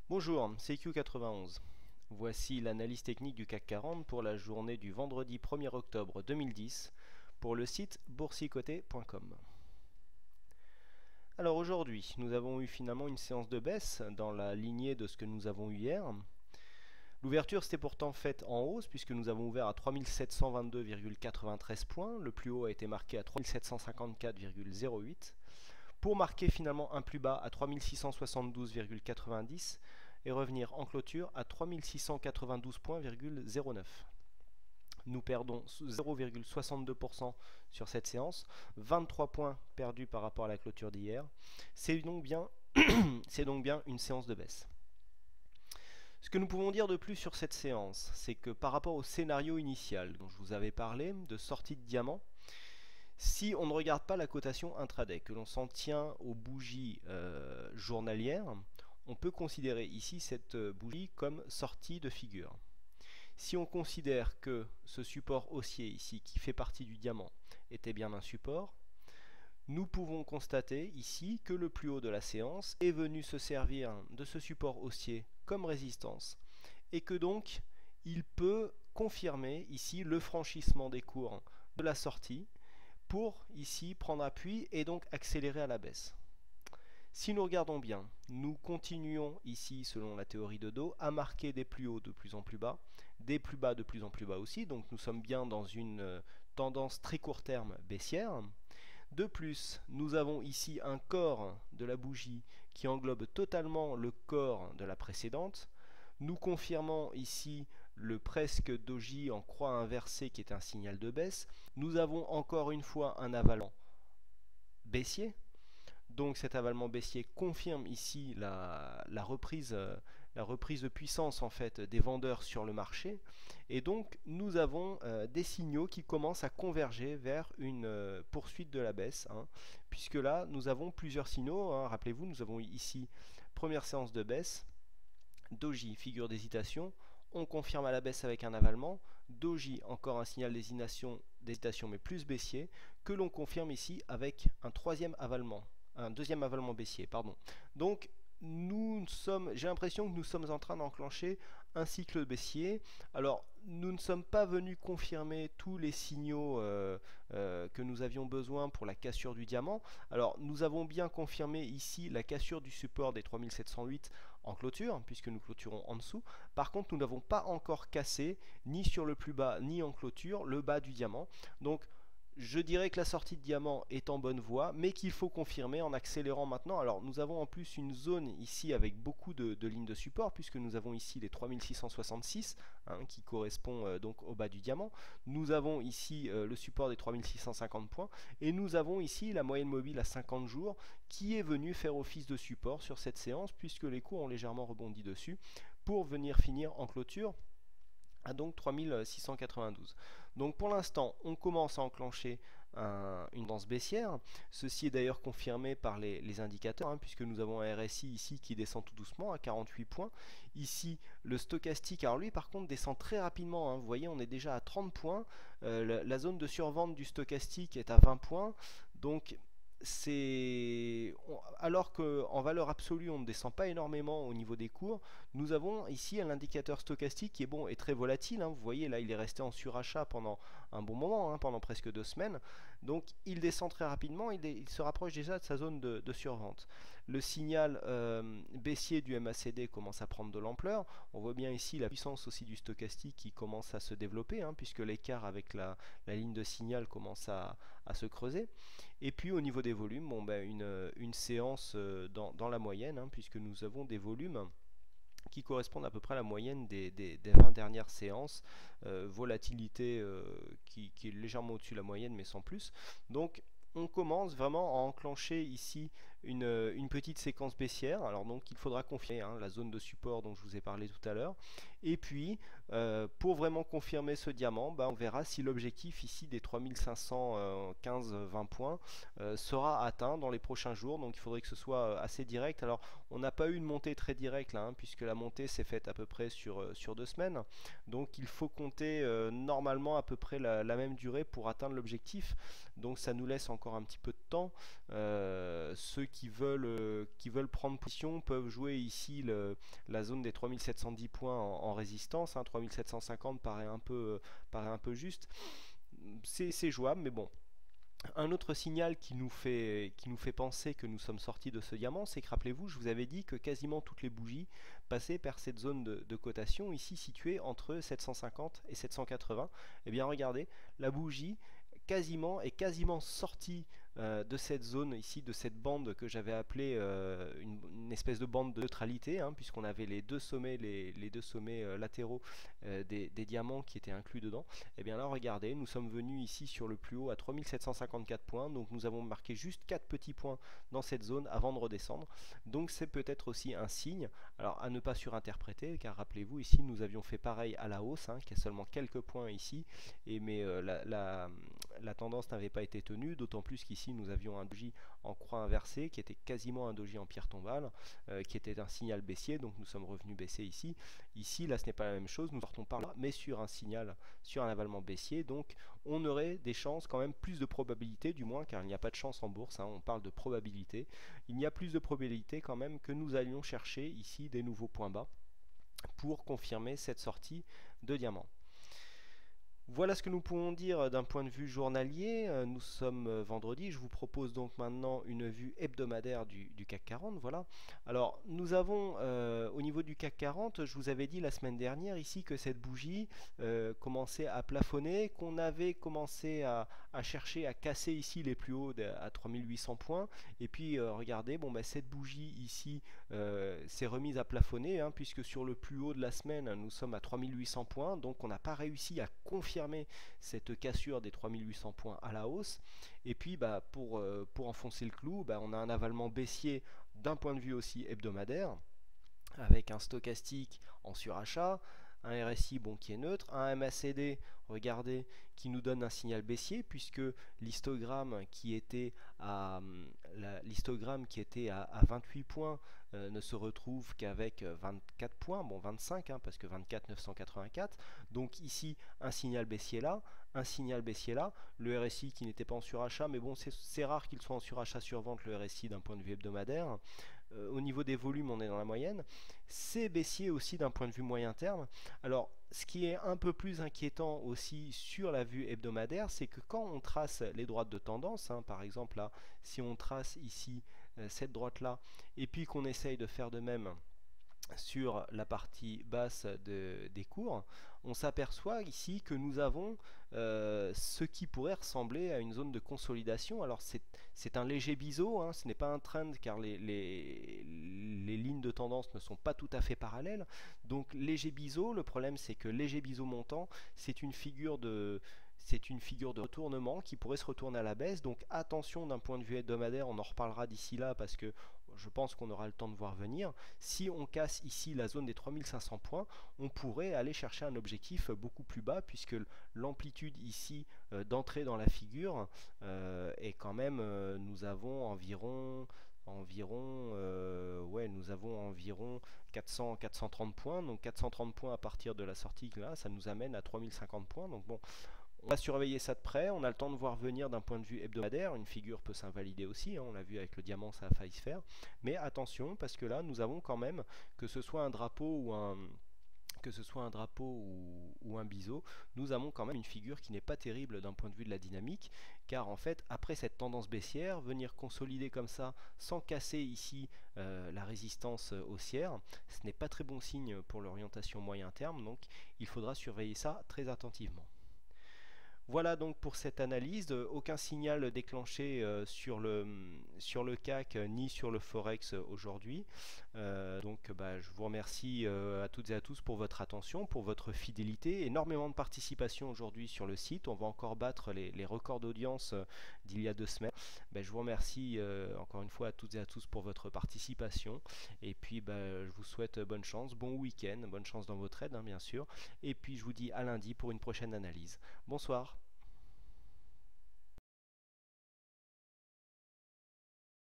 Bonjour, c'est Q91. Voici l'analyse technique du CAC 40 pour la journée du vendredi 1er octobre 2010 pour le site boursicoté.com. Alors aujourd'hui, nous avons eu finalement une séance de baisse dans la lignée de ce que nous avons eu hier. L'ouverture s'était pourtant faite en hausse puisque nous avons ouvert à 3722,93 points. Le plus haut a été marqué à 3754,08 pour marquer finalement un plus bas à 3672,90 et revenir en clôture à 3692 points,09. Nous perdons 0,62% sur cette séance, 23 points perdus par rapport à la clôture d'hier. C'est donc bien une séance de baisse. Ce que nous pouvons dire de plus sur cette séance, c'est que par rapport au scénario initial dont je vous avais parlé, de sortie de diamant, si on ne regarde pas la cotation intraday, que l'on s'en tient aux bougies journalières, on peut considérer ici cette bougie comme sortie de figure. Si on considère que ce support haussier ici, qui fait partie du diamant, était bien un support, nous pouvons constater ici que le plus haut de la séance est venu se servir de ce support haussier comme résistance et que donc il peut confirmer ici le franchissement des cours de la sortie pour ici prendre appui et donc accélérer à la baisse. Si nous regardons bien, nous continuons ici, selon la théorie de dos, à marquer des plus hauts de plus en plus bas, des plus bas de plus en plus bas aussi, donc nous sommes bien dans une tendance très court terme baissière. De plus, nous avons ici un corps de la bougie qui englobe totalement le corps de la précédente. Nous confirmons ici le presque doji en croix inversée qui est un signal de baisse. Nous avons encore une fois un avalement baissier. Donc cet avalement baissier confirme ici la reprise de puissance en fait des vendeurs sur le marché. Et donc nous avons des signaux qui commencent à converger vers une poursuite de la baisse. Puisque là nous avons plusieurs signaux. Rappelez-vous, nous avons ici première séance de baisse. Doji, figure d'hésitation, on confirme à la baisse avec un avalement. Doji, encore un signal d'hésitation mais plus baissier, que l'on confirme ici avec un deuxième avalement baissier. Donc j'ai l'impression que nous sommes en train d'enclencher un cycle baissier. Alors nous ne sommes pas venus confirmer tous les signaux que nous avions besoin pour la cassure du diamant. Alors nous avons bien confirmé ici la cassure du support des 3708 en clôture, puisque nous clôturons en dessous. Par contre, nous n'avons pas encore cassé, ni sur le plus bas, ni en clôture, le bas du diamant. Donc, je dirais que la sortie de diamant est en bonne voie, mais qu'il faut confirmer en accélérant maintenant. Alors, nous avons en plus une zone ici avec beaucoup de lignes de support, puisque nous avons ici les 3666, qui correspond donc au bas du diamant. Nous avons ici le support des 3650 points, et nous avons ici la moyenne mobile à 50 jours, qui est venue faire office de support sur cette séance, puisque les cours ont légèrement rebondi dessus, pour venir finir en clôture à donc 3692. Donc pour l'instant, on commence à enclencher une tendance baissière. Ceci est d'ailleurs confirmé par les indicateurs, puisque nous avons un RSI ici qui descend tout doucement à 48 points. Ici, le stochastique, alors lui par contre descend très rapidement. Vous voyez, on est déjà à 30 points. La zone de survente du stochastique est à 20 points. Donc alors qu'en valeur absolue on ne descend pas énormément au niveau des cours, nous avons ici un indicateur stochastique qui est très volatile. Vous voyez là, il est resté en surachat pendant un bon moment, pendant presque 2 semaines. Donc il descend très rapidement, il se rapproche déjà de sa zone de survente. Le signal baissier du MACD commence à prendre de l'ampleur. On voit bien ici la puissance aussi du stochastique qui commence à se développer, puisque l'écart avec la ligne de signal commence à se creuser. Et puis au niveau des volumes, une séance dans la moyenne, puisque nous avons des volumes qui correspondent à peu près à la moyenne des 20 dernières séances. Volatilité qui est légèrement au-dessus de la moyenne, mais sans plus. Donc on commence vraiment à enclencher ici une petite séquence baissière. Alors donc il faudra confirmer la zone de support dont je vous ai parlé tout à l'heure. Et puis pour vraiment confirmer ce diamant, on verra si l'objectif ici des 3515-20 points sera atteint dans les prochains jours. Donc il faudrait que ce soit assez direct. Alors on n'a pas eu une montée très directe là, puisque la montée s'est faite à peu près sur 2 semaines. Donc il faut compter normalement à peu près la même durée pour atteindre l'objectif. Donc ça nous laisse encore un petit peu de temps, ce qui veulent prendre position peuvent jouer ici la zone des 3710 points en résistance, hein. 3750 paraît un peu juste. C'est jouable, mais bon. Un autre signal qui nous fait penser que nous sommes sortis de ce diamant, c'est que rappelez-vous, je vous avais dit que quasiment toutes les bougies passaient par cette zone de cotation, ici située entre 750 et 780. Et bien regardez, la bougie est quasiment sortie de cette zone ici, de cette bande que j'avais appelée une espèce de bande de neutralité, hein, puisqu'on avait les deux sommets, les deux sommets latéraux des diamants qui étaient inclus dedans. Et bien là regardez, nous sommes venus ici sur le plus haut à 3754 points, donc nous avons marqué juste 4 petits points dans cette zone avant de redescendre, donc c'est peut-être aussi un signe, alors à ne pas surinterpréter, car rappelez-vous ici nous avions fait pareil à la hausse, hein, qu'il y a seulement quelques points ici, mais la tendance n'avait pas été tenue, d'autant plus qu'ici nous avions un doji en croix inversée qui était quasiment un doji en pierre tombale, qui était un signal baissier, donc nous sommes revenus baisser ici. Ici, là ce n'est pas la même chose, nous sortons par là, mais sur un signal, sur un avalement baissier, donc on aurait des chances quand même, plus de probabilité du moins, car il n'y a pas de chance en bourse, hein, on parle de probabilité, il y a plus de probabilité quand même que nous allions chercher ici des nouveaux points bas pour confirmer cette sortie de diamant. Voilà ce que nous pouvons dire d'un point de vue journalier. Nous sommes vendredi. Je vous propose donc maintenant une vue hebdomadaire du CAC 40. Voilà. Alors, nous avons au niveau du CAC 40, je vous avais dit la semaine dernière ici que cette bougie commençait à plafonner, qu'on avait commencé à chercher à casser ici les plus hauts à 3800 points. Et puis, regardez, bon, bah, cette bougie ici s'est remise à plafonner, hein, puisque sur le plus haut de la semaine, nous sommes à 3800 points. Donc, on n'a pas réussi à confirmer cette cassure des 3800 points à la hausse. Et puis bah, pour enfoncer le clou, bah, on a un avalement baissier d'un point de vue aussi hebdomadaire, avec un stochastique en surachat, un RSI bon, qui est neutre, un MACD, regardez, qui nous donne un signal baissier, puisque l'histogramme qui était à 28 points ne se retrouve qu'avec 24 points, bon 25, hein, parce que 24 984, donc ici un signal baissier là, un signal baissier là, le RSI qui n'était pas en surachat, mais bon c'est rare qu'il soit en surachat sur vente le RSI d'un point de vue hebdomadaire. Au niveau des volumes, on est dans la moyenne. C'est baissier aussi d'un point de vue moyen terme. Alors, ce qui est un peu plus inquiétant aussi sur la vue hebdomadaire, c'est que quand on trace les droites de tendance, hein, par exemple là, si on trace ici cette droite-là, et puis qu'on essaye de faire de même sur la partie basse des cours, on s'aperçoit ici que nous avons ce qui pourrait ressembler à une zone de consolidation. Alors c'est un léger biseau, hein, ce n'est pas un trend car les lignes de tendance ne sont pas tout à fait parallèles. Donc léger biseau, le problème c'est que léger biseau montant, c'est une figure de retournement qui pourrait se retourner à la baisse, donc attention d'un point de vue hebdomadaire, on en reparlera d'ici là parce que je pense qu'on aura le temps de voir venir. Si on casse ici la zone des 3500 points, on pourrait aller chercher un objectif beaucoup plus bas puisque l'amplitude ici d'entrée dans la figure est quand même, nous avons environ 430 points, donc 430 points à partir de la sortie là, ça nous amène à 3050 points, donc bon, on va surveiller ça de près, on a le temps de voir venir d'un point de vue hebdomadaire, une figure peut s'invalider aussi, hein, on l'a vu avec le diamant, ça a failli se faire, mais attention parce que là nous avons quand même, que ce soit un drapeau ou un biseau, nous avons quand même une figure qui n'est pas terrible d'un point de vue de la dynamique, car en fait après cette tendance baissière, venir consolider comme ça sans casser ici la résistance haussière, ce n'est pas très bon signe pour l'orientation moyen terme, donc il faudra surveiller ça très attentivement. Voilà donc pour cette analyse, aucun signal déclenché sur le CAC ni sur le Forex aujourd'hui. Donc je vous remercie à toutes et à tous pour votre attention, pour votre fidélité, énormément de participation aujourd'hui sur le site, on va encore battre les records d'audience d'il y a 2 semaines. Je vous remercie encore une fois à toutes et à tous pour votre participation et puis je vous souhaite bonne chance, bon week-end, bonne chance dans vos trades hein, bien sûr, et puis je vous dis à lundi pour une prochaine analyse. Bonsoir.